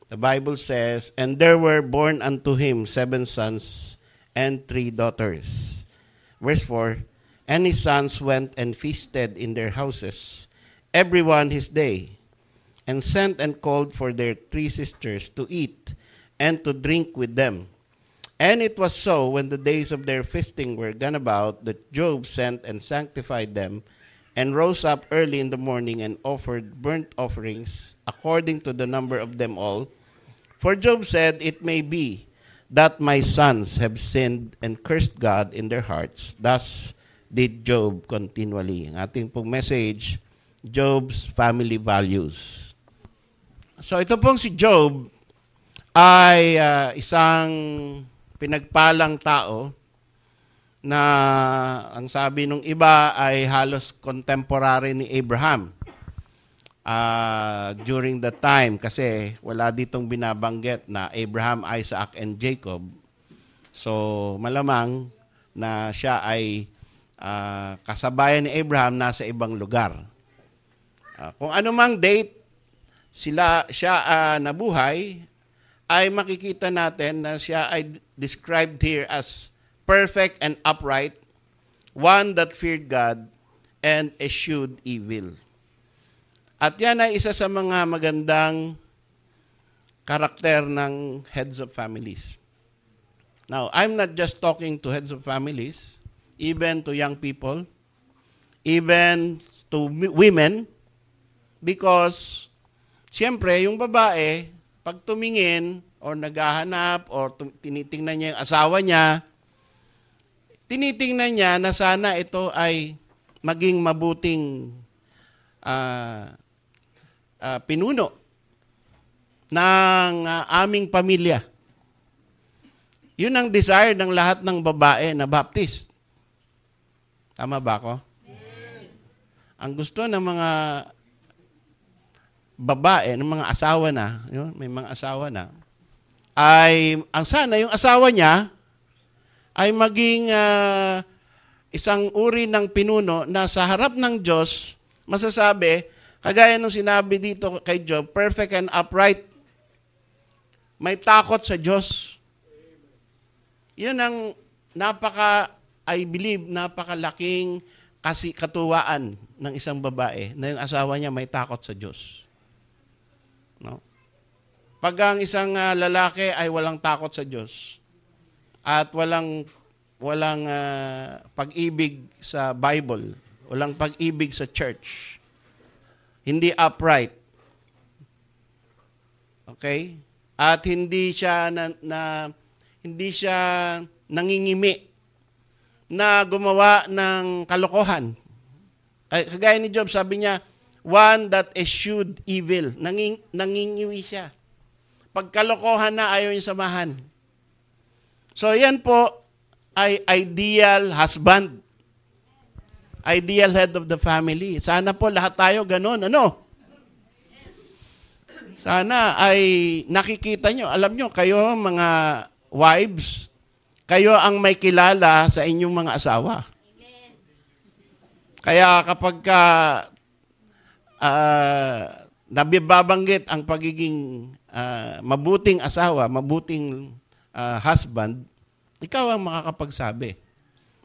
The Bible says, "And there were born unto him 7 sons and 3 daughters." Verse 4, "And his sons went and feasted in their houses, every one his day, and sent and called for their 3 sisters to eat and to drink with them. And it was so, when the days of their feasting were gone about, that Job sent and sanctified them, and rose up early in the morning and offered burnt offerings according to the number of them all. For Job said, It may be that my sons have sinned and cursed God in their hearts. Thus did Job continually." Ang ating pong message, Job's family values. So ito pong si Job ay isang pinagpalang tao na ang sabi nung iba ay halos contemporary ni Abraham during the time, kasi wala ditong binabanggit na Abraham, Isaac, and Jacob. So malamang na siya ay kasabayan ni Abraham, nasa ibang lugar. Kung anumang date siya nabuhay, ay makikita natin na siya ay described here as perfect and upright, one that feared God and eschewed evil. At yan ay isa sa mga magandang karakter ng heads of families. Now, I'm not just talking to heads of families, even to young people, even to women, because siyempre, yung babae, pag tumingin o naghahanap o tinitingnan niya yung asawa niya, tinitingnan niya na sana ito ay maging mabuting pinuno ng aming pamilya. Yun ang desire ng lahat ng babae na Baptist. Tama ba ako? Ang gusto ng mga babae, ng mga asawa na, yun, may mga asawa na, ay ang sana yung asawa niya ay maging isang uri ng pinuno na sa harap ng Diyos masasabi, kagaya ng sinabi dito kay Job, perfect and upright. May takot sa Diyos. Yun ang I believe, napakalaking katuwaan ng isang babae na yung asawa niya may takot sa Diyos. No? Pag ang isang lalaki ay walang takot sa Diyos at walang pag-ibig sa Bible, walang pag-ibig sa church, hindi upright, okay? At hindi siya hindi siya nangingimi na gumawa ng kalokohan. Kagaya ni Job, sabi niya, one that eschewed evil. Nangingiwi siya. Pag kalokohan na, ayaw niya samahan. So yan po ay ideal husband. Ideal head of the family. Sana po lahat tayo ganun. Ano? Sana ay nakikita nyo. Alam nyo, kayo mga wives, kayo ang may kilala sa inyong mga asawa. Kaya kapag nabibabanggit ang pagiging mabuting asawa, mabuting husband, ikaw ang makakapagsabi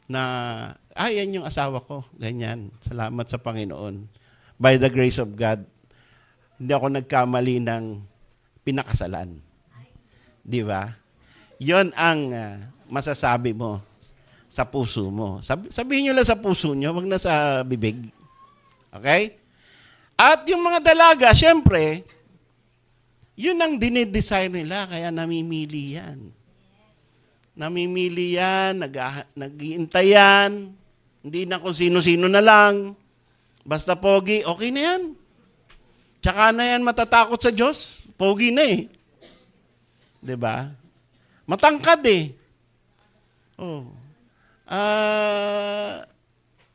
na, yan yung asawa ko, ganyan. Salamat sa Panginoon. By the grace of God, hindi ako nagkamali ng pinakasalan. Di ba? Yon ang masasabi mo sa puso mo. Sabihin nyo lang sa puso nyo, wag na sa bibig. Okay? At yung mga dalaga, syempre, yun ang dinidesire nila, kaya namimili yan. Namimili yan, nag-iintay yan, hindi na kung sino-sino na lang. Basta pogi, okay na yan. Tsaka na yan matatakot sa Diyos. Pogi na eh. Diba? Matangkad eh. Oh.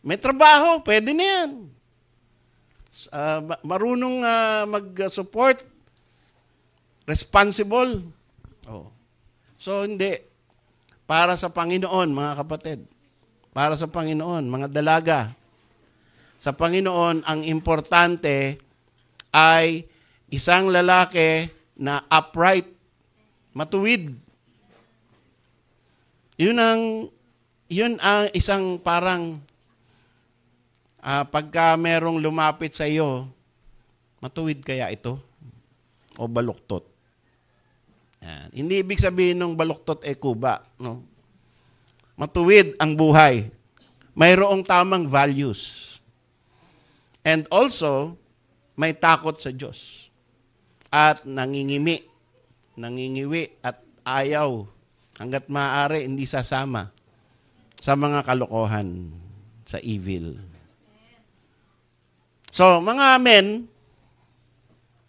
May trabaho, pwede na yan. Marunong mag-support. Responsible. Oh. So, hindi. Para sa Panginoon, mga kapatid. Para sa Panginoon, mga dalaga. Sa Panginoon, ang importante ay isang lalaki na upright, matuwid. Yun ang isang parang pagka merong lumapit sa iyo, matuwid kaya ito? O baluktot? Yan. Hindi ibig sabihin ng baluktot kuba. No? Matuwid ang buhay. Mayroong tamang values. And also, may takot sa Diyos. At nangingiwi at ayaw hanggat maaari hindi sasama sa mga kalokohan, sa evil. So, mga men,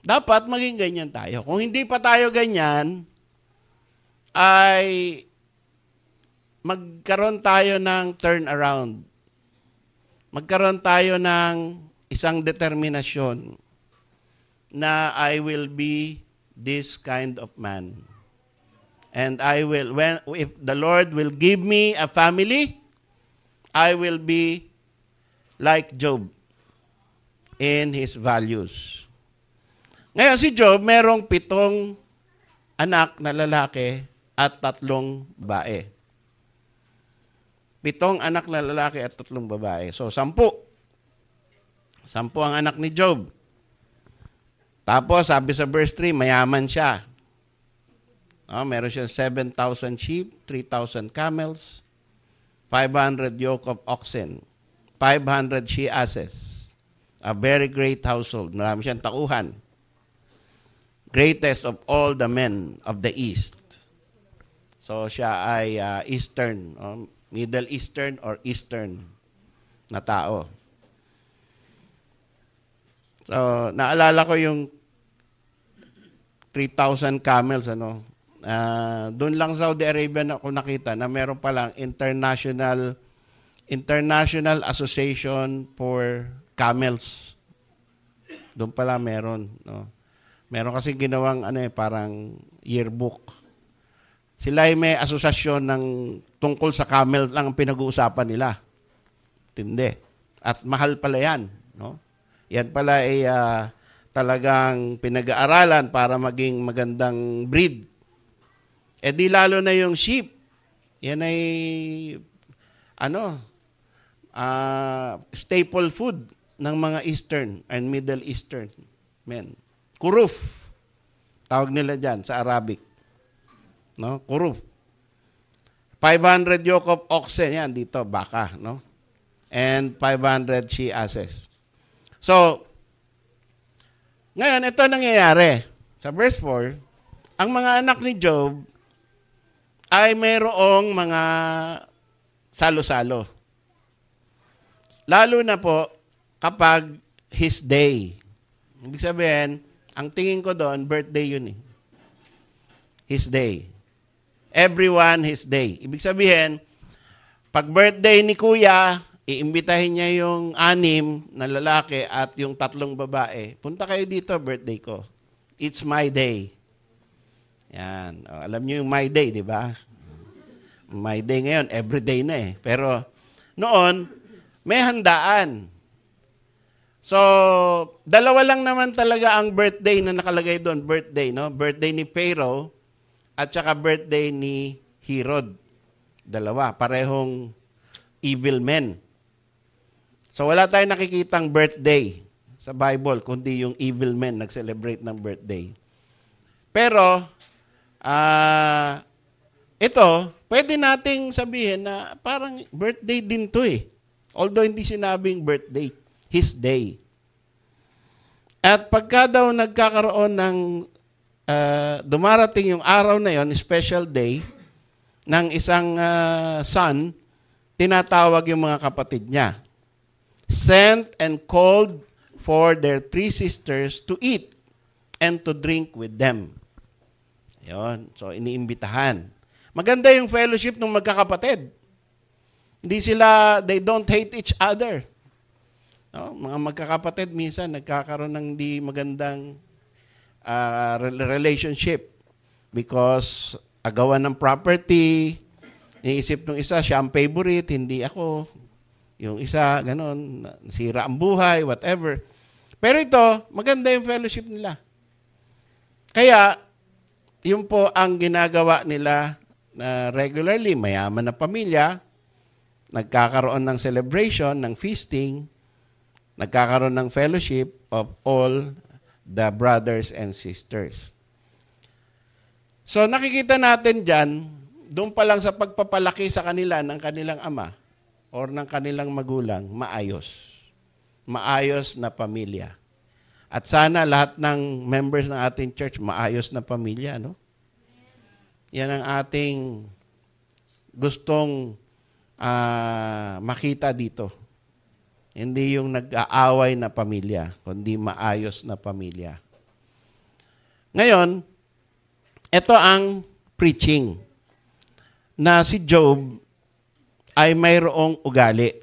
dapat maging ganyan tayo. Kung hindi pa tayo ganyan, ay magkaroon tayo ng turnaround. Magkaroon tayo ng isang determinasyon na I will be this kind of man. And I will, if the Lord will give me a family, I will be like Job in his values. Ngayon si Job, merong 7 anak na lalaki at 3 babae. 7 anak na lalaki at 3 babae. So, 10. 10 ang anak ni Job. Tapos, sabi sa verse 3, mayaman siya. Meron siya 7,000 sheep, 3,000 camels, 500 yoke of oxen, 500 she-asses. A very great household. Marami siyang tauhan. Greatest of all the men of the East. So, siya ay Eastern, Middle Eastern or Eastern na tao. So, naalala ko yung 3,000 camels, doon lang sa Saudi Arabia na ako nakita na meron palang International Association for Camels. Doon pala meron. No? Meron kasi ginawang parang yearbook. Sila ay may asosasyon ng tungkol sa camel lang ang pinag-uusapan nila. Tindi. At mahal pala yan. No? Yan pala ay talagang pinag-aaralan para maging magandang breed. Di lalo na yung sheep. Yan ay staple food ng mga Eastern and Middle Eastern men. Kuruf. Tawag nila dyan sa Arabic. No? Kuruf. 500 yoke of oxen. Yan, dito, baka. No? And 500 she-asses. So, ngayon, ito nangyayari. Sa verse 4, ang mga anak ni Job ay mayroong mga salo-salo. Lalo na po kapag his day. Ibig sabihin, ang tingin ko doon, birthday yun . His day. Everyone his day. Ibig sabihin, pag birthday ni kuya, iimbitahin niya yung 6 na lalaki at yung 3 babae. Punta kayo dito, birthday ko. It's my day. Yan. Alam niyo yung my day, di ba? My day ngayon, everyday na . Pero noon, may handaan. So, 2 lang naman talaga ang birthday na nakalagay doon. Birthday, no? Birthday ni Pharaoh at saka birthday ni Herod. 2. Parehong evil men. So, wala tayong nakikitang birthday sa Bible, kundi yung evil men nag-celebrate ng birthday. Pero, ito, pwede nating sabihin na parang birthday din to . Although hindi sinabing birthday, his day. At pagka daw nagkakaroon ng dumarating yung araw na yon, special day, ng isang son, tinatawag yung mga kapatid niya. Sent and called for their 3 sisters to eat and to drink with them. Yon. So, iniimbitahan. Maganda yung fellowship ng magkakapatid. Hindi sila, they don't hate each other. No? Mga magkakapatid, minsan nagkakaroon ng di magandang relationship because agawan ng property, iniisip ng isa, siya ang favorite, hindi ako. Yung isa, ganun, nasira ang buhay, whatever. Pero ito, maganda yung fellowship nila. Kaya, yun po ang ginagawa nila na regularly, mayaman na pamilya, nagkakaroon ng celebration, ng feasting, nagkakaroon ng fellowship of all the brothers and sisters. So nakikita natin dyan, doon pa lang sa pagpapalaki sa kanila ng kanilang ama or ng kanilang magulang, maayos. Maayos na pamilya. At sana lahat ng members ng ating church, maayos na pamilya, no? Yan ang ating gustong makita dito. Hindi yung nag-aaway na pamilya, kundi maayos na pamilya. Ngayon, ito ang preaching na si Job ay mayroong ugali.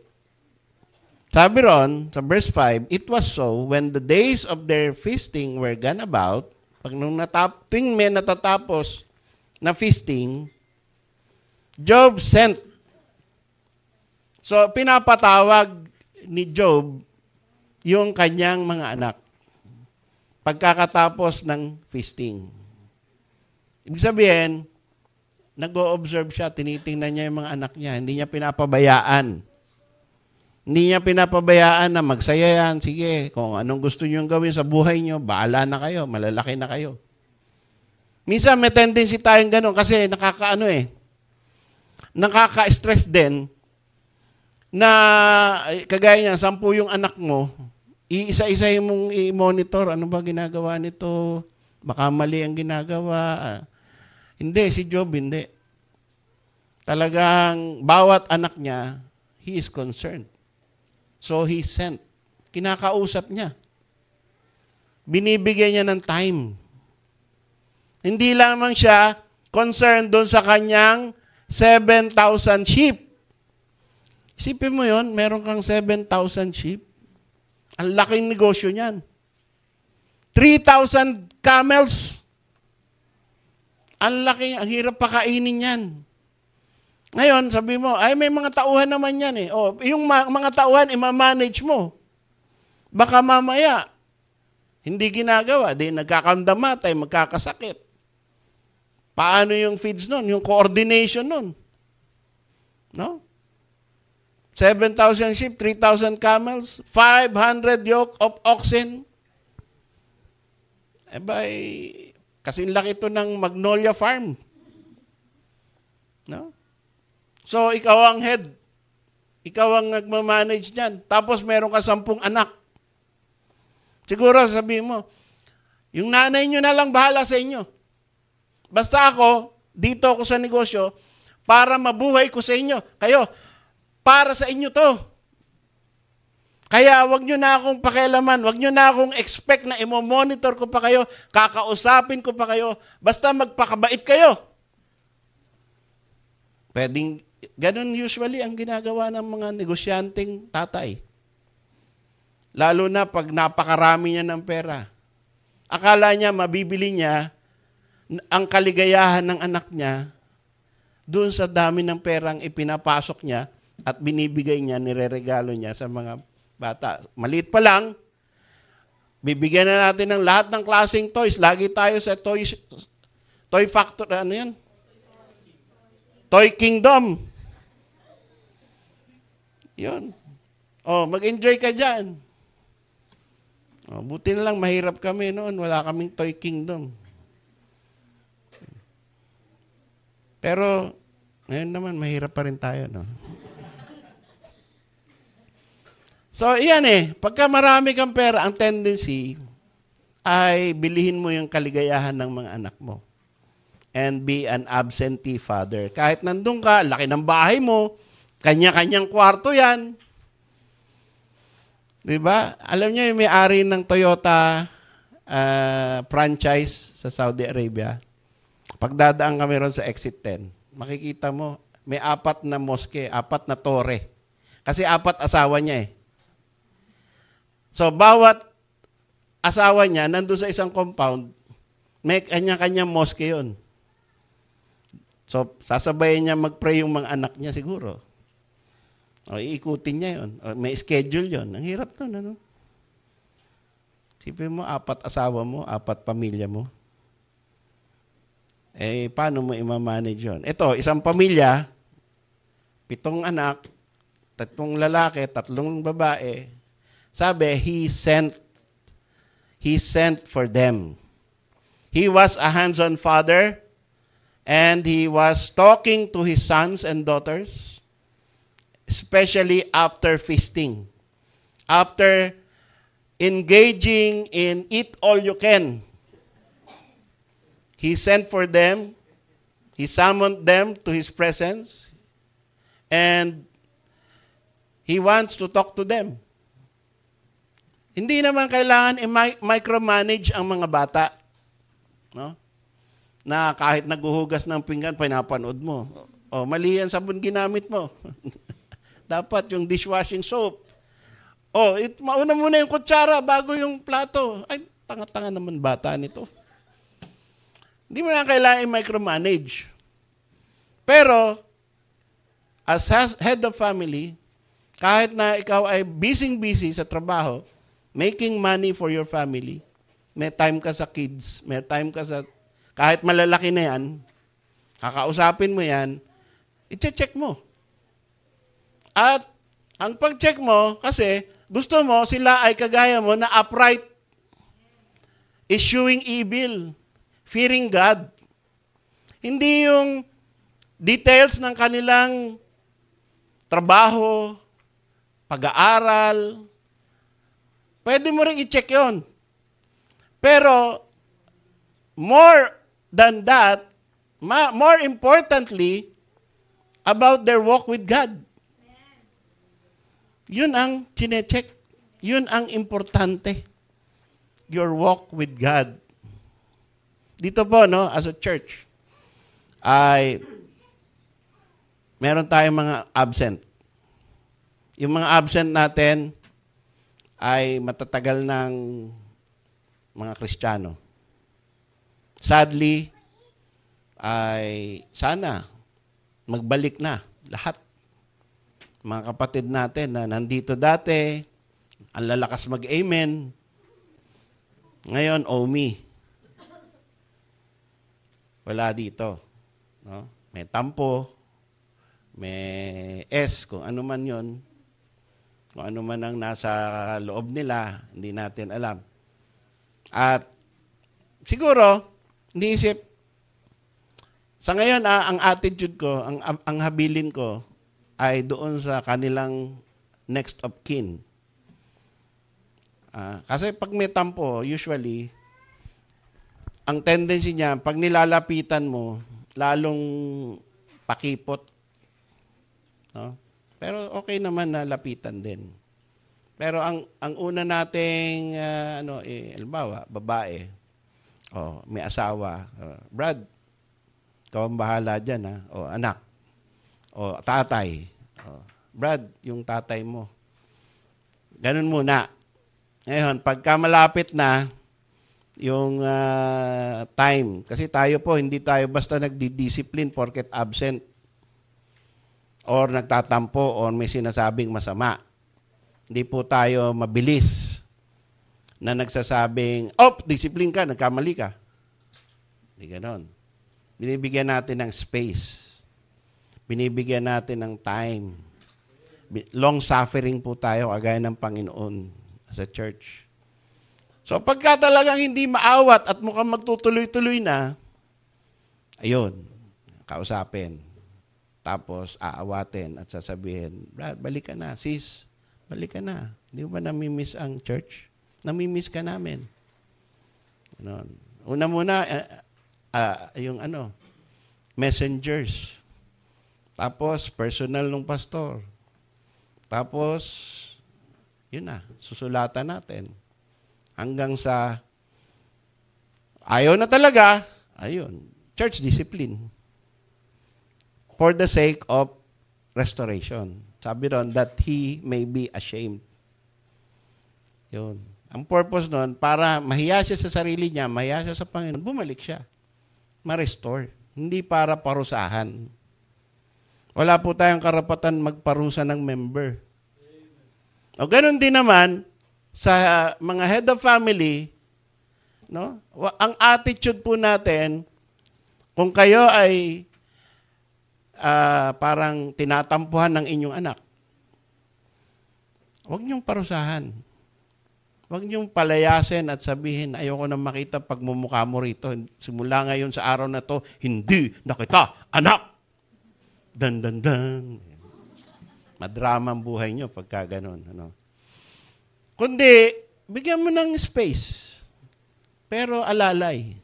Sabi ron, sa verse 5, it was so when the days of their feasting were gone about, pag nung tuwing may natatapos na feasting, Job sent. So, pinapatawag ni Job yung kanyang mga anak pagkakatapos ng feasting. Ibig sabihin, nag-o-observe siya, tinitingnan niya yung mga anak niya, hindi niya pinapabayaan. Hindi niya pinapabayaan na magsaya yan, sige, kung anong gusto niyo gawin sa buhay niyo, bahala na kayo, malalaki na kayo. Minsan may tendency tayong gano'n kasi nakaka-stress din na kagaya niya, 10 yung anak mo, iisa-isa mong i-monitor, ano ba ginagawa nito, baka mali ang ginagawa. Hindi, si Job hindi. Talagang bawat anak niya, he is concerned. So he sent. Kinakausap niya. Binibigyan niya ng time. Hindi lamang siya concerned doon sa kanyang 7,000 sheep. Isipin mo yon, meron kang 7,000 sheep. Ang laking negosyo niyan. 3,000 camels. Ang laki, ang hirap pakainin yan. Ngayon, sabi mo, ay may mga tauhan naman yan eh. O, yung mga tauhan, ima-manage mo. Baka mamaya, hindi ginagawa, di nagkakamdamatay, magkakasakit. Paano yung feeds nun? Yung coordination nun? No? 7,000 sheep, 3,000 camels, 500 yoke of oxen. Kasing laki ito ng Magnolia Farm. No? So, ikaw ang head. Ikaw ang nagmamanage niyan. Tapos, meron ka 10 anak. Siguro, sabihin mo, yung nanay nyo na lang bahala sa inyo. Basta ako, dito ako sa negosyo, para mabuhay ko sa inyo. Kayo, para sa inyo to. Kaya wag nyo na akong pakialaman, wag nyo na akong expect na imo-monitor ko pa kayo, kakausapin ko pa kayo, basta magpakabait kayo. Pwedeng, ganun usually ang ginagawa ng mga negosyanteng tatay. Lalo na pag napakarami niya ng pera. Akala niya, mabibili niya ang kaligayahan ng anak niya doon sa dami ng perang ipinapasok niya at binibigay niya, nireregalo niya sa mga bata. Maliit pa lang, bibigyan na natin ng lahat ng klaseng toys. Lagi tayo sa toy factory, ano yan? Toy Kingdom. Yun. Oh, mag-enjoy ka dyan. Oh, buti na lang mahirap kami noon. Wala kaming Toy Kingdom. Pero, ngayon naman, mahirap pa rin tayo, no? So, iyan pagka marami kang pera, ang tendency ay bilihin mo yung kaligayahan ng mga anak mo. And be an absentee father. Kahit nandun ka, laki ng bahay mo, kanya-kanyang kwarto yan. Diba? Alam niyo yung may-ari ng Toyota franchise sa Saudi Arabia. Pagdadaan kami ron sa exit 10, makikita mo, may 4 na mosque, 4 na tore. Kasi 4 asawa niya So, bawat asawa niya, nandun sa isang compound, may kanya-kanyang mosque yun. So, sasabayin niya mag-pray yung mga anak niya siguro. O, iikutin niya yun. O, may schedule yun. Ang hirap nun, ano? Sipin mo, 4 asawa mo, 4 pamilya mo. Paano mo i-manage yun? Ito, isang pamilya, 7 anak, 3 lalaki, 3 babae. Sabi, He sent for them. He was a hands-on father, and he was talking to his sons and daughters, especially after feasting. After engaging in eat all you can, he sent for them, he summoned them to his presence, and he wants to talk to them. Hindi naman kailangan i-micromanage ang mga bata. No? Na kahit naghuhugas ng pinggan, pinapanood mo. Mali yan sabon ginamit mo. Dapat yung dishwashing soap. Mauna muna yung kutsara bago yung plato. Ay, tanga-tanga naman bata nito. Hindi mo na kailangan i-micromanage. Pero, as head of family, kahit na ikaw ay busy sa trabaho, making money for your family, may time ka sa kids, may time ka sa, kahit malalaki na yan, kakausapin mo yan, i-check mo. At, ang pag-check mo, kasi, gusto mo, sila ay kagaya mo na upright, eschewing evil, fearing God. Hindi yung details ng kanilang trabaho, pag-aaral, pwede mo rin i-check yon. Pero, more than that, more importantly, about their walk with God. Yun ang chine-check. Yun ang importante. Your walk with God. Dito po, no, as a church, meron tayong mga absent. Yung mga absent natin ay matatagal ng mga Kristiyano. Sadly, ay sana magbalik na lahat. Mga kapatid natin na nandito dati, ang lalakas mag-amen. Ngayon, me. Wala dito. No? May tampo, may kung ano man yon, kung ano man ang nasa loob nila, hindi natin alam. At siguro, iniisip, sa ngayon, ang attitude ko, ang habilin ko, ay doon sa kanilang next of kin. Kasi pag may tampo, usually, ang tendency niya, pag nilalapitan mo, lalong pakipot. No? Pero okay naman na lapitan din. Pero ang una nating, halimbawa, babae, may asawa, Brad, ikaw ang bahala dyan, ha? Anak, tatay, Brad, yung tatay mo. Ganun muna. Ngayon, pagka malapit na yung time, kasi tayo po, hindi tayo basta nagdi-discipline porket absent or nagtatampo or may sinasabing masama. Hindi po tayo mabilis na nagsasabing, discipline ka, nagkamali ka. Hindi ganon. Binibigyan natin ng space. Binibigyan natin ng time. Long-suffering po tayo, kagaya ng Panginoon sa church. So pagka talagang hindi maawat at mukhang magtutuloy-tuloy na, ayun, kausapin. Tapos aawatin at sasabihin, Brad, balik ka na. Sis, balik ka na. Hindi mo ba namimiss ang church? Namimiss ka namin. Ganun. Una muna, yung messengers. Tapos, personal ng pastor. Tapos, yun na, susulatan natin. Hanggang sa, ayaw na talaga, ayun, church discipline. For the sake of restoration. Sabi ron, that he may be ashamed. Yun. Ang purpose nun, para mahiya siya sa sarili niya, mahiya siya sa Panginoon, bumalik siya. Ma-restore. Hindi para parusahan. Wala po tayong karapatan magparusa ng member. O ganun din naman, sa mga head of family, no? Ang attitude po natin, Kung kayo ay parang tinatampuhan ng inyong anak, huwag niyong parusahan. Huwag niyong palayasin at sabihin, ayoko na makita pagmumukha mo rito. Simula ngayon sa araw na to, hindi na kita, anak! Dan, dan, dan. Madrama ang buhay niyo pagka ganun. Ano? Kundi, bigyan mo ng space. Pero alalay.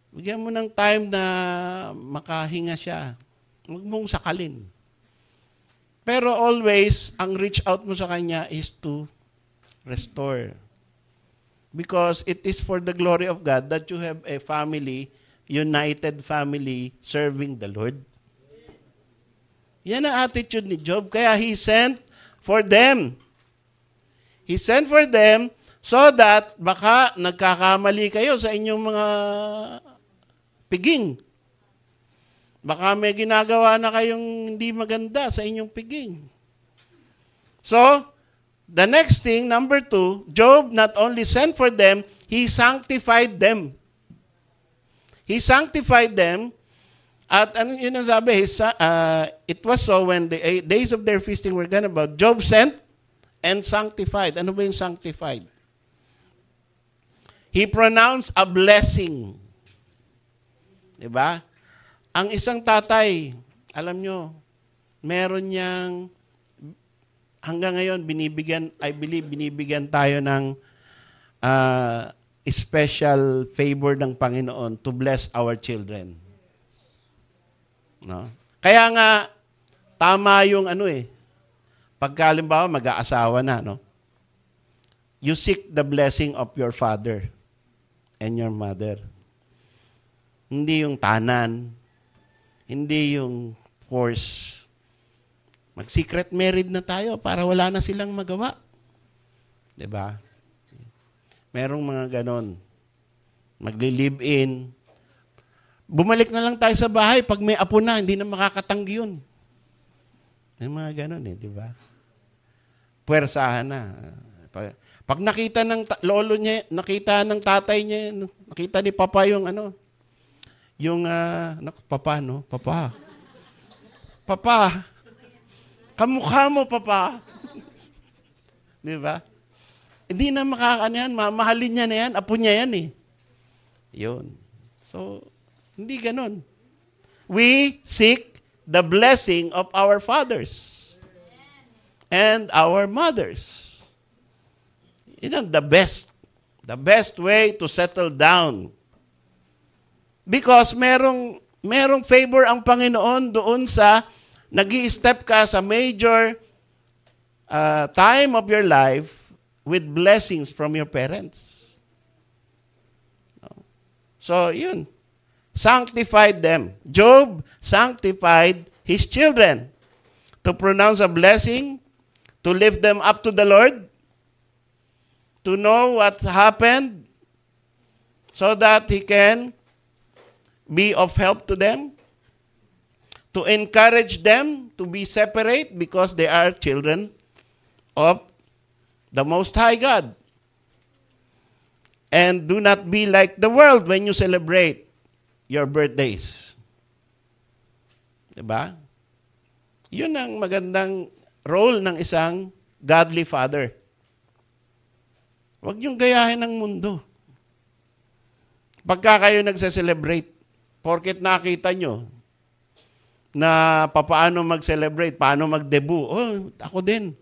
Bigyan mo ng time na makahinga siya. Huwag mong sakalin. Pero always, ang reach out mo sa kanya is to restore. Because it is for the glory of God that you have a family, united family, serving the Lord. Yan ang attitude ni Job. Kaya he sent for them. He sent for them so that baka nagkakamali kayo sa inyong mga piging. Baka may ginagawa na kayong hindi maganda sa inyong piging. So, the next thing, number 2, Job not only sent for them, he sanctified them. He sanctified them. At ano yun ang sabi? It was so when the 8 days of their feasting were gone about, Job sent and sanctified. Ano ba yung sanctified? He pronounced a blessing. Diba? Ang isang tatay, alam nyo, meron niyang, hanggang ngayon, binibigyan tayo ng special favor ng Panginoon to bless our children. No? Kaya nga, tama yung pagka halimbawa mag-aasawa na, no? You seek the blessing of your father and your mother. Hindi yung tanan, hindi yung force. Mag-secret married na tayo para wala na silang magawa. 'Di ba? Merong mga ganon. Magli-live-in. Bumalik na lang tayo sa bahay pag may apo na, hindi na makakatanggi yun. May mga ganon di ba? Puwersahan na. Pag nakita ng lolo niya, nakita ng tatay niya, nakita ni Papa yung Papa, no? Papa. Papa. Kamukha mo, Papa. Di ba? Hindi na makakanihan, mamahalin niya na yan, apo niya yan Yun. So, hindi ganun. We seek the blessing of our fathers and our mothers. Yun ang the best way to settle down. Because merong favor ang Panginoon doon sa nag-i-step ka sa major time of your life with blessings from your parents. So, yun. Sanctified them. Job sanctified his children to pronounce a blessing, to lift them up to the Lord, to know what happened so that he can be of help to them, to encourage them to be separate because they are children of the Most High God. And do not be like the world when you celebrate your birthdays. Diba? Yun ang magandang role ng isang godly father. Huwag niyong gayahin ng mundo. Pagka kayo nagse-celebrate, porket nakita nyo na paano mag-celebrate, paano mag-debut. Oh, ako din.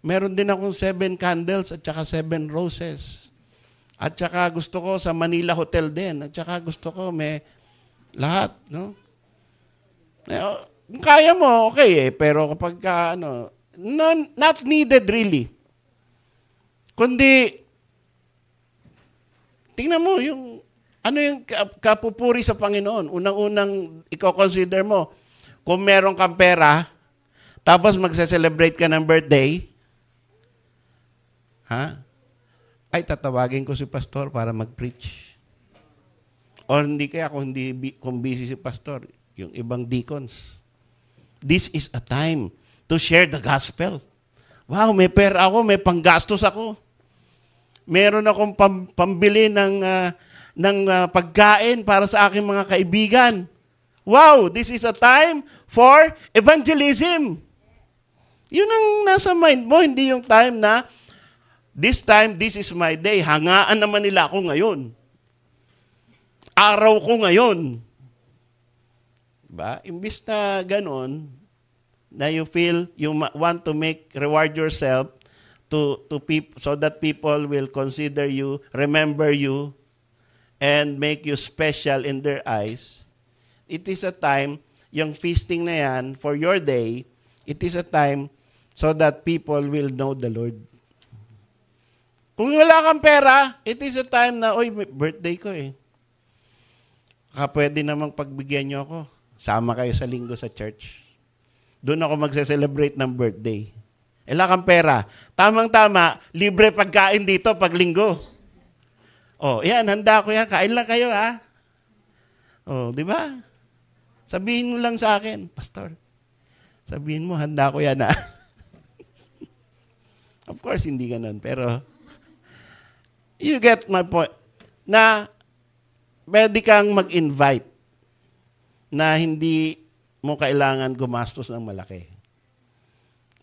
Meron din akong 7 candles at saka 7 roses. At saka gusto ko sa Manila Hotel din. At saka gusto ko may lahat. No? Kaya mo, okay pero kapag not needed really. Kundi, tingnan mo yung kapupuri sa Panginoon. Unang-unang i-consider mo, kung meron kang pera, tapos magse-celebrate ka ng birthday, ay tatawagin ko si pastor para mag-preach. O hindi kaya kung busy si pastor, yung ibang deacons. This is a time to share the gospel. Wow, may pera ako, may panggastos ako. Meron akong pambili ng pagkain para sa aking mga kaibigan. Wow, this is a time for evangelism. Yun ang nasa mind mo, hindi yung time na, this is my day. Hangaan naman nila ako ngayon. Araw ko ngayon. Diba? Imbis na ganon, na you feel, you want to reward yourself to people, so that people will consider you, remember you, and make you special in their eyes. It is a time, yung feasting na yan, for your day, it is a time so that people will know the Lord. Kung wala kang pera, it is a time na, oy, birthday ko eh. Pwede namang pagbigyan nyo ako. Sama kayo sa linggo sa church. Doon ako magse-celebrate ng birthday. Wala kang pera. Tamang-tama, libre pagkain dito pag linggo. Oh, yan, handa ko yan. Kain lang kayo, ha? Oh, di ba? Sabihin mo lang sa akin, Pastor. Sabihin mo, handa ko yan, ha? Of course, hindi ganun. Pero, you get my point. Na, pwede kang mag-invite na hindi mo kailangan gumastos ng malaki.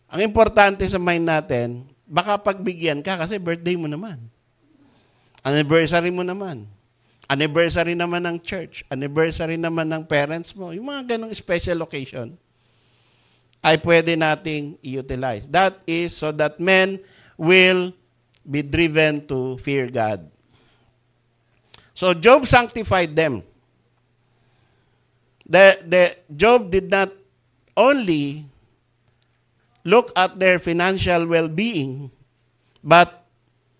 Ang importante sa mind natin, baka pagbigyan ka kasi birthday mo naman. Anniversary mo naman. Anniversary naman ng church. Anniversary naman ng parents mo. Yung mga ganong special occasion ay pwede nating i-utilize. That is so that men will be driven to fear God. So Job sanctified them. Job did not only look at their financial well-being, but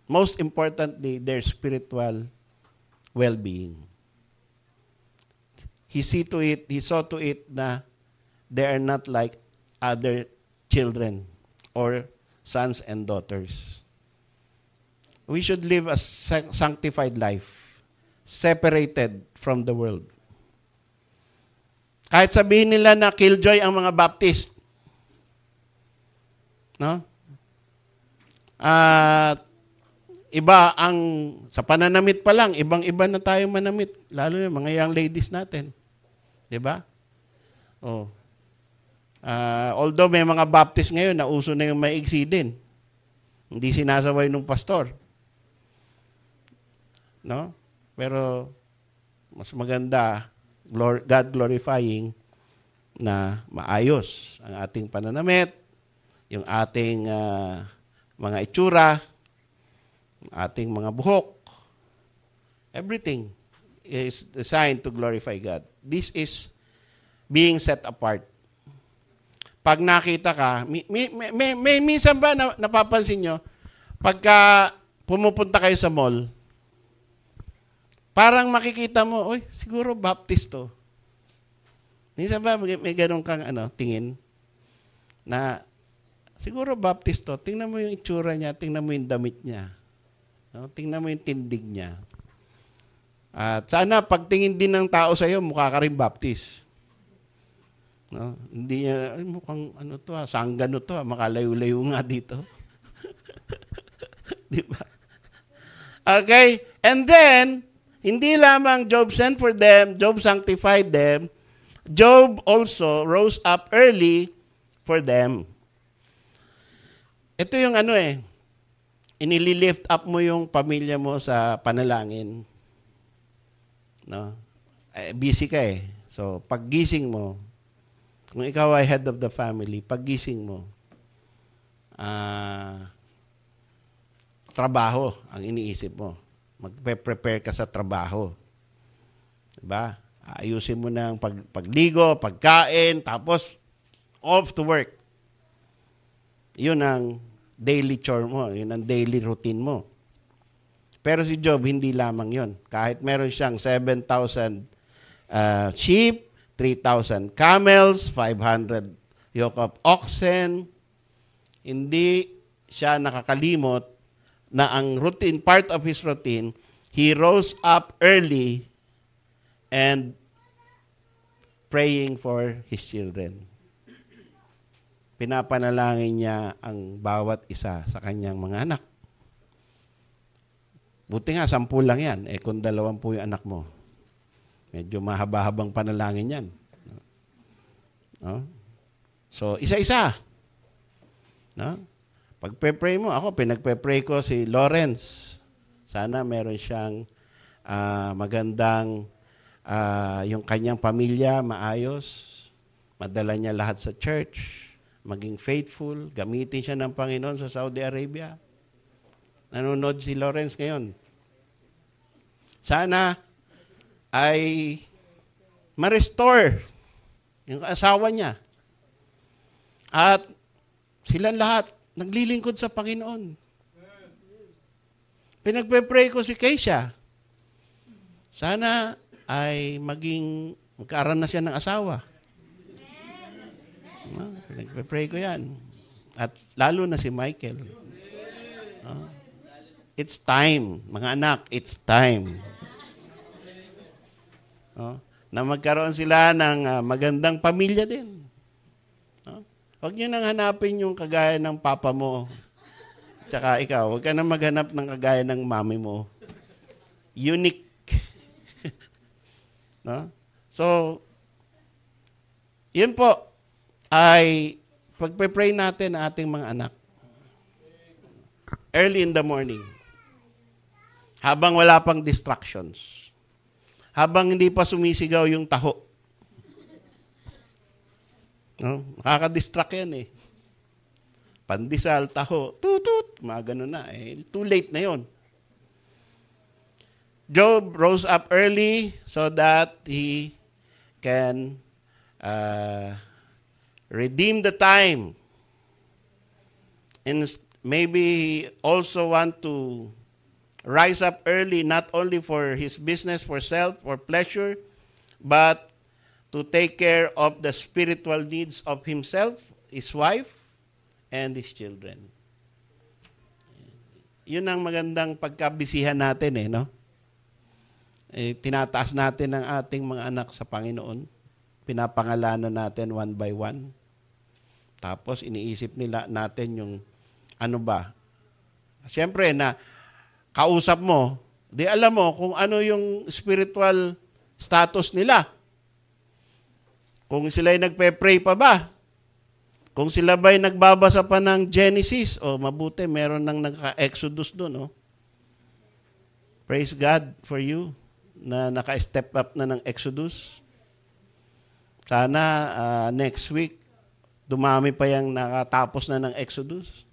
most importantly, their spiritual well-being. He saw to it na they are not like other children or sons and daughters. We should live a sanctified life, separated from the world. Kahit sabihin nila na killjoy ang mga Baptist, no? At iba ang, sa pananamit pa lang, ibang-iba na tayo manamit. Lalo na mga young ladies natin. Diba? Oh. Although may mga Baptist ngayon na uso na yung maigsi din. Hindi sinasaway ng pastor. No? Pero mas maganda, God glorifying na maayos ang ating pananamit, yung ating mga itsura, ating mga buhok, everything is designed to glorify God. This is being set apart. Pag nakita ka, may minsan ba napapansin nyo, pagka pumupunta kayo sa mall, parang makikita mo, oy, siguro Baptist to. Minsan ba may ganun kang tingin na siguro Baptist to, tingnan mo yung itsura niya, tingnan mo yung damit niya. No? Tingnan mo yung tindig niya. At sana pagtingin din ng tao sa iyo, mukha ka rin Baptist. No? Hindi niya, ay, mukhang sanggano to, makalayo-layo nga dito. Di ba? Okay? And then, hindi lamang Job sent for them, Job sanctified them, Job also rose up early for them. Ito yung inililift up mo yung pamilya mo sa panalangin. No? Busy ka eh. So, paggising mo, kung ikaw ay head of the family, paggising mo, trabaho ang iniisip mo. Magpe-prepare ka sa trabaho. Diba? Ayusin mo na ang pagligo, pagkain, tapos off to work. Yun ang daily chore mo, yun ang daily routine mo. Pero si Job, hindi lamang yun. Kahit meron siyang 7,000 sheep, 3,000 camels, 500 yoke of oxen, hindi siya nakakalimot na ang routine, part of his routine, he rose up early and praying for his children. Pinapanalangin niya ang bawat isa sa kanyang mga anak. Buti nga, 10 lang yan. Kung 20 yung anak mo, medyo mahaba-habang panalangin yan. No? So, isa-isa. No? Pag-pray mo, ako, pinagpe-pray ko si Lawrence. Sana meron siyang magandang, yung kanyang pamilya, maayos. Madala niya lahat sa church. Maging faithful. Gamitin siya ng Panginoon sa Saudi Arabia. Nanonood si Lawrence ngayon. Sana ay ma-restore yung asawa niya. At silang lahat naglilingkod sa Panginoon. Pinagpe-pray ko si Keisha. Sana ay magkaroon na siya ng asawa. Pinagpe-pray ko yan. At lalo na si Michael. It's time. Mga anak, it's time. Na magkaroon sila ng magandang pamilya din. Huwag nyo nang hanapin yung kagaya ng papa mo. Tsaka ikaw, huwag ka nang maghanap ng kagaya ng mami mo. Unique. No? So, yun po ay pagpe-pray natin ang ating mga anak. Early in the morning. Habang wala pang distractions. Habang hindi pa sumisigaw yung taho. No? Nakaka-distract yan eh. Pandesal, taho, tutut, mga ganun na. Too late na yon. Job rose up early so that he can redeem the time. And maybe he also want to rise up early, not only for his business, for self, for pleasure, but to take care of the spiritual needs of himself, his wife, and his children. Yun ang magandang pagkabisihan natin no? Tinataas natin ang ating mga anak sa Panginoon. Pinapangalanan natin one by one. Tapos iniisip natin yung ano ba. Siyempre na kausap mo, di alam mo kung ano yung spiritual status nila. Kung sila'y nagpe-pray pa ba? Kung sila ba'y nagbabasa pa ng Genesis, mabuti, meron nang naka-Exodus doon. Praise God for you na naka-step up na ng Exodus. Sana next week, dumami pa yung nakatapos na ng Exodus.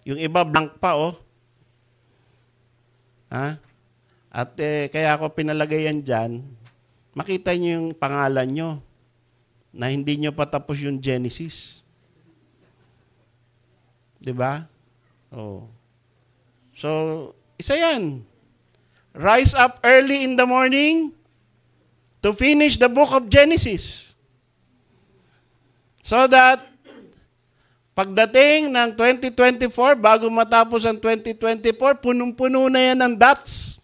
Yung iba, blank pa, At kaya ako pinalagay yan dyan, makita nyo yung pangalan nyo na hindi nyo patapos yung Genesis. Diba? So, isa yan. Rise up early in the morning to finish the book of Genesis. So that pagdating ng 2024, bago matapos ang 2024, punong-puno na yan ng dots.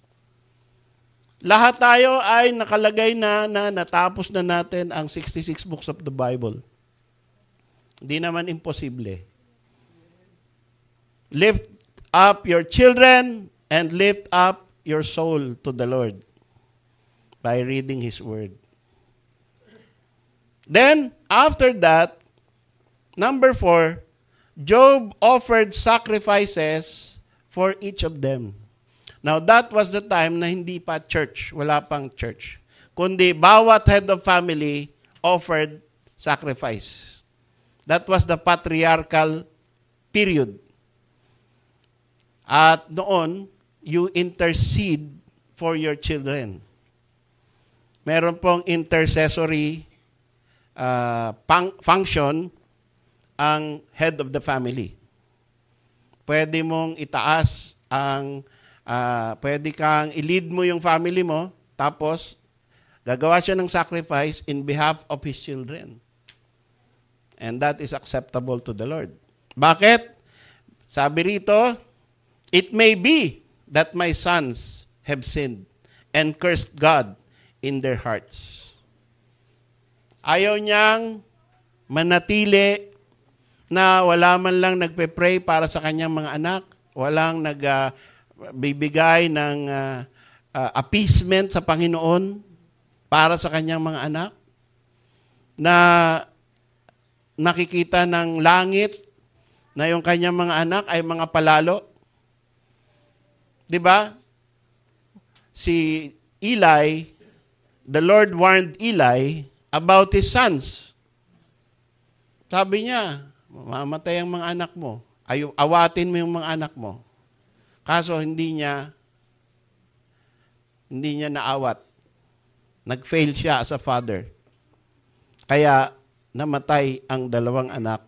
Lahat tayo ay nakalagay na natapos na natin ang 66 books of the Bible. Hindi naman imposible. Lift up your children and lift up your soul to the Lord by reading His Word. Then, after that, number 4, Job offered sacrifices for each of them. Now, that was the time na hindi pa church, wala pang church. Kundi bawat head of family offered sacrifice. That was the patriarchal period. At noon, you intercede for your children. Meron pong intercessory function ang head of the family. Pwede mong itaas pwede kang i-lead mo yung family mo, tapos gagawa siya ng sacrifice in behalf of his children. And that is acceptable to the Lord. Bakit? Sabi rito, it may be that my sons have sinned and cursed God in their hearts. Ayaw niyang manatili na wala man lang nagpe-pray para sa kanyang mga anak, walang bibigay ng appeasement sa Panginoon para sa kanyang mga anak, na nakikita ng langit na yung kanyang mga anak ay mga palalo. 'Di ba? Si Eli, the Lord warned Eli about his sons. Sabi niya, mamatay ang mga anak mo. Awatin mo yung mga anak mo. Kaso hindi niya naawat. Nag-fail siya as a father. Kaya namatay ang dalawang anak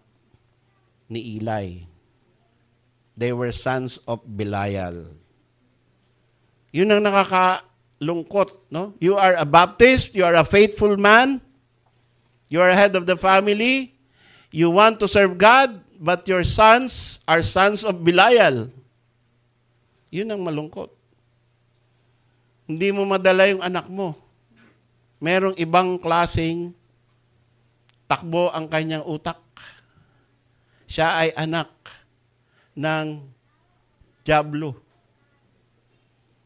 ni Eli. They were sons of Belial. Yun ang nakakalungkot, no? You are a Baptist, you are a faithful man, you are head of the family, you want to serve God, but your sons are sons of Belial. Yun ang malungkot. Hindi mo madala yung anak mo. Merong ibang klaseng takbo ang kanyang utak. Siya ay anak ng dyablo.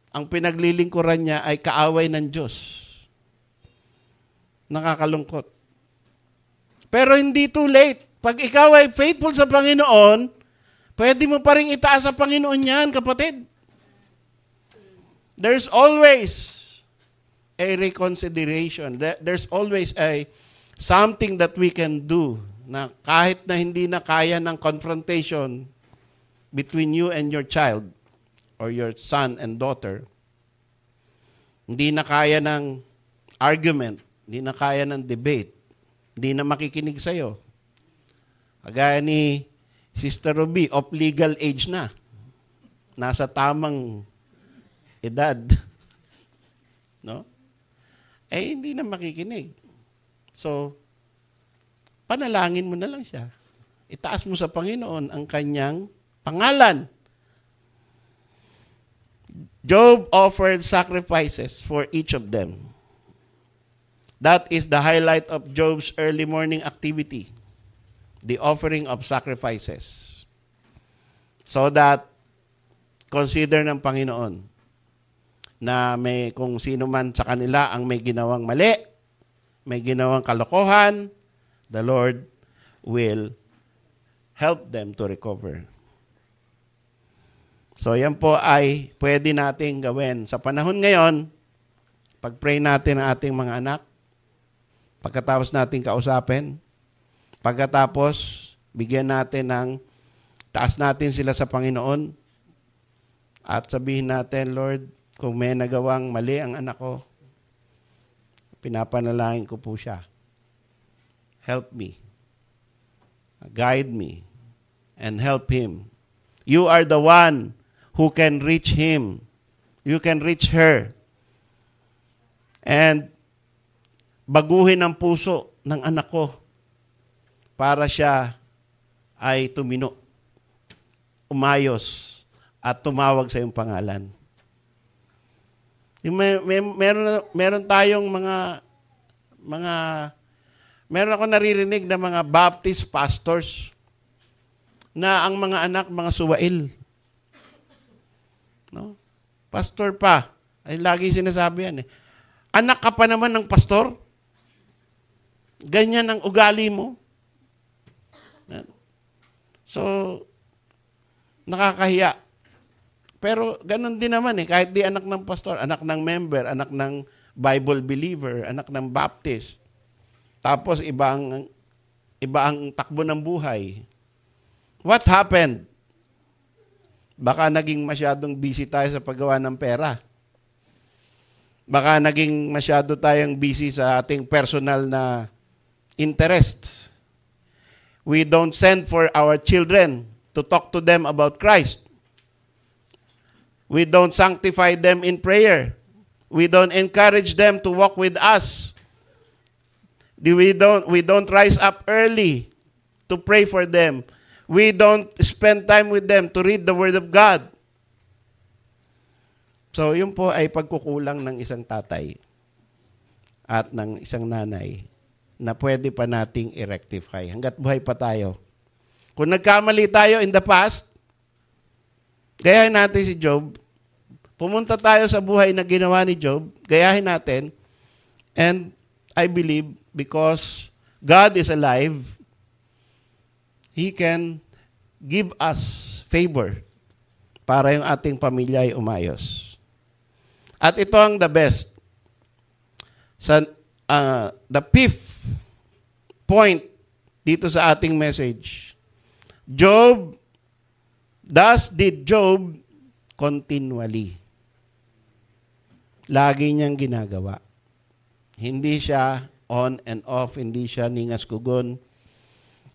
Ang pinaglilingkuran niya ay kaaway ng Diyos. Nakakalungkot. Pero hindi too late. Pag ikaw ay faithful sa Panginoon, pwede mo pa rin itaas sa Panginoon yan, kapatid. There's always a reconsideration. There's always something that we can do na kahit na hindi na kaya ng confrontation between you and your child or your son and daughter, hindi na kaya ng argument, hindi na kaya ng debate, hindi na makikinig sa'yo. Kagaya ni Sister Ruby, of legal age na. Nasa tamang edad. No? Hindi na makikinig. So, panalangin mo na lang siya. Itaas mo sa Panginoon ang kanyang pangalan. Job offered sacrifices for each of them. That is the highlight of Job's early morning activity, the offering of sacrifices. So that, consider ng Panginoon na kung sino man sa kanila ang may ginawang mali, may ginawang kalokohan, the Lord will help them to recover. So yan po ay pwede nating gawin. Sa panahon ngayon, pag-pray natin ang ating mga anak, pagkatapos natin kausapin, pagkatapos bigyan natin taas natin sila sa Panginoon, at sabihin natin, Lord, kung may nagawang mali ang anak ko, pinapanalangin ko po siya. Help me. Guide me. And help him. You are the one who can reach him. You can reach her. And baguhin ang puso ng anak ko para siya ay tumino, umayos, at tumawag sa iyong pangalan. Meron tayong meron ako naririnig na mga Baptist pastors na ang mga anak, mga suwail. No? Pastor pa. Ay lagi sinasabi yan. Anak ka pa naman ng pastor? Ganyan ang ugali mo? So, nakakahiya. Pero ganun din naman kahit di anak ng pastor, anak ng member, anak ng Bible believer, anak ng Baptist. Tapos iba ang takbo ng buhay. What happened? Baka naging masyadong busy tayo sa paggawa ng pera. Baka naging masyado tayong busy sa ating personal na interests. We don't send for our children to talk to them about Christ. We don't sanctify them in prayer. We don't encourage them to walk with us. We don't rise up early to pray for them. We don't spend time with them to read the Word of God. So, yun po ay pagkukulang ng isang tatay at ng isang nanay na pwede pa nating i-rectify hanggat buhay pa tayo. Kung nagkamali tayo in the past, gayahin natin si Job, pumunta tayo sa buhay na ginawa ni Job, gayahin natin, and I believe because God is alive, He can give us favor para yung ating pamilya ay umayos. At ito ang the best. The fifth point dito sa ating message. Thus did Job continually. Lagi niyang ginagawa. Hindi siya on and off, hindi siya ningas kugon,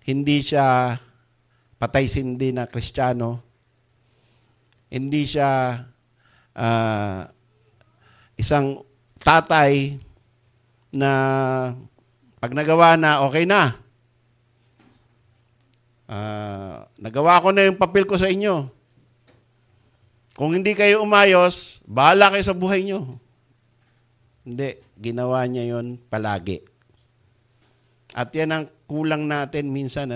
hindi siya patay sindi na Kristiyano, hindi siya isang tatay na pag nagawa na, okay na. Nagawa ko na yung papel ko sa inyo. Kung hindi kayo umayos, bahala kayo sa buhay nyo. Hindi. Ginawa niya yon palagi. At yan ang kulang natin minsan,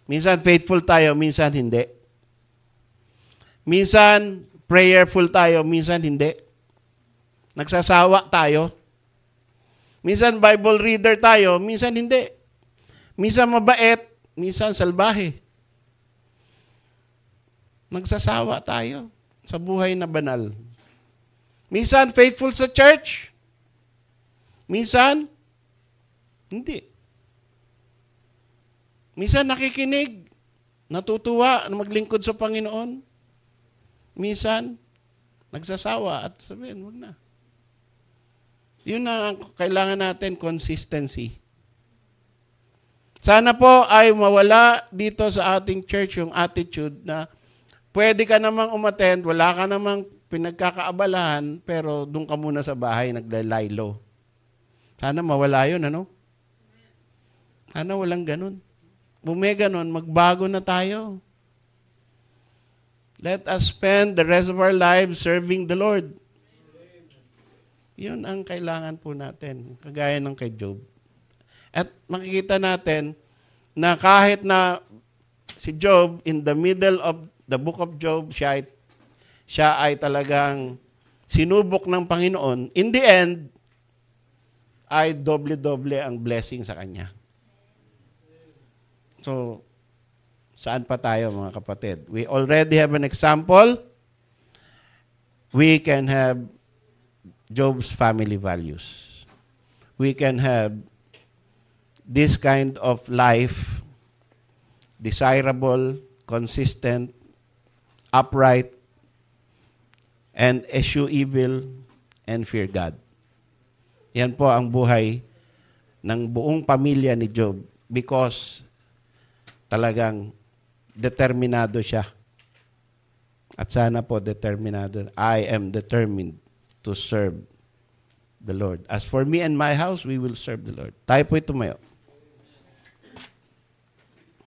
Minsan faithful tayo, minsan hindi. Minsan prayerful tayo, minsan hindi. Nagsasawa tayo. Minsan Bible reader tayo, minsan hindi. Minsan mabait, minsan salbahe. Nagsasawa tayo sa buhay na banal. Minsan faithful sa church. Minsan, hindi. Minsan nakikinig, natutuwa na maglingkod sa Panginoon. Minsan, nagsasawa at sabihin, wag na. Yun na ang kailangan natin, consistency. Sana po ay mawala dito sa ating church yung attitude na pwede ka namang umattend, wala ka namang pinagkakaabalahan, pero doon ka muna sa bahay naglalaylo. Sana mawala yun, Sana walang ganun. Kung may ganun, magbago na tayo. Let us spend the rest of our lives serving the Lord. Yun ang kailangan po natin, kagaya ng kay Job. At makikita natin na kahit na si Job, in the middle of the book of Job, siya ay talagang sinubok ng Panginoon. In the end, ay doble-doble ang blessing sa kanya. So, saan pa tayo mga kapatid? We already have an example. We can have Job's family values. We can have this kind of life, desirable, consistent, upright, and eschew evil, and fear God. Yan po ang buhay ng buong pamilya ni Job because talagang determinado siya. At sana po determinado. I am determined to serve the Lord. As for me and my house, we will serve the Lord. Tayo po tumayo.